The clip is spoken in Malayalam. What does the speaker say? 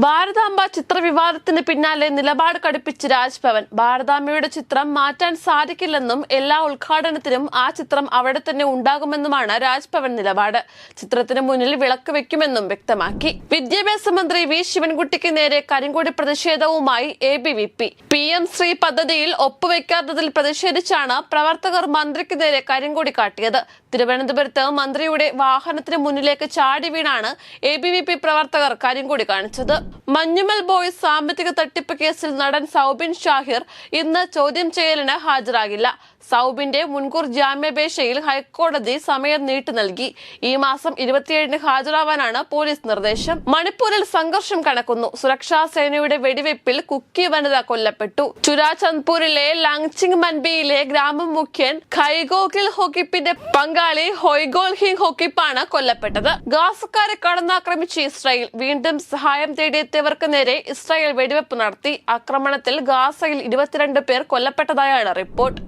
ഭാരതാംബ ചിത്ര വിവാദത്തിന് പിന്നാലെ നിലപാട് കടുപ്പിച്ച് രാജ്ഭവൻ. ഭാരതാംബയുടെ ചിത്രം മാറ്റാൻ സാധിക്കില്ലെന്നും എല്ലാ ഉദ്ഘാടനത്തിനും ആ ചിത്രം അവിടെ തന്നെ ഉണ്ടാകുമെന്നുമാണ് രാജ്ഭവൻ നിലപാട്. ചിത്രത്തിന് മുന്നിൽ വിളക്ക് വെക്കുമെന്നും വ്യക്തമാക്കി. വിദ്യാഭ്യാസ മന്ത്രി വി ശിവൻകുട്ടിക്ക് നേരെ കരിങ്കൊടി പ്രതിഷേധവുമായി ABVP. PM ശ്രീ പദ്ധതിയിൽ ഒപ്പുവെക്കാത്തതിൽ പ്രതിഷേധിച്ചാണ് പ്രവർത്തകർ മന്ത്രിക്ക് നേരെ കരിങ്കൊടി കാട്ടിയത്. തിരുവനന്തപുരത്ത് മന്ത്രിയുടെ വാഹനത്തിന് മുന്നിലേക്ക് ചാടി വീണാണ് ABVP പ്രവർത്തകർ കരിങ്കൊടി കാണിച്ചത്. മഞ്ഞുമൽ ബോയ്സ് സാമ്പത്തിക തട്ടിപ്പ് കേസിൽ നടൻ സൗബിൻ ഷാഹിർ ഇന്ന് ചോദ്യം ചെയ്യലിന് ഹാജരാകില്ല. സൗബിന്റെ മുൻകൂർ ജാമ്യാപേക്ഷയിൽ ഹൈക്കോടതി സമയം നീട്ടി നൽകി. ഈ മാസം 27-ന് ഹാജരാവാനാണ് പോലീസ് നിർദ്ദേശം. മണിപ്പൂരിൽ സംഘർഷം കനക്കുന്നു. സുരക്ഷാ സേനയുടെ വെടിവെപ്പിൽ കുക്കി വനിത കൊല്ലപ്പെട്ടു. ചുരാചന്ദ്പൂരിലെ ലാങ്ചിങ് മൻബിയിലെ ഗ്രാമമുഖ്യൻ ഖൈഗോഗിൽ ഹൊക്കിപ്പിന്റെ പങ്കാളി ഹൊയ്ഗോൾ ഹിങ് ഹൊക്കിപ്പാണ് കൊല്ലപ്പെട്ടത്. ഗാസക്കാരെ കടന്നാക്രമിച്ച് ഇസ്രായേൽ. വീണ്ടും സഹായം തേടിയെത്തിയവർക്ക് നേരെ ഇസ്രായേൽ വെടിവെപ്പ് നടത്തി. ആക്രമണത്തിൽ ഗാസയിൽ 22 പേർ കൊല്ലപ്പെട്ടതായാണ് റിപ്പോർട്ട്.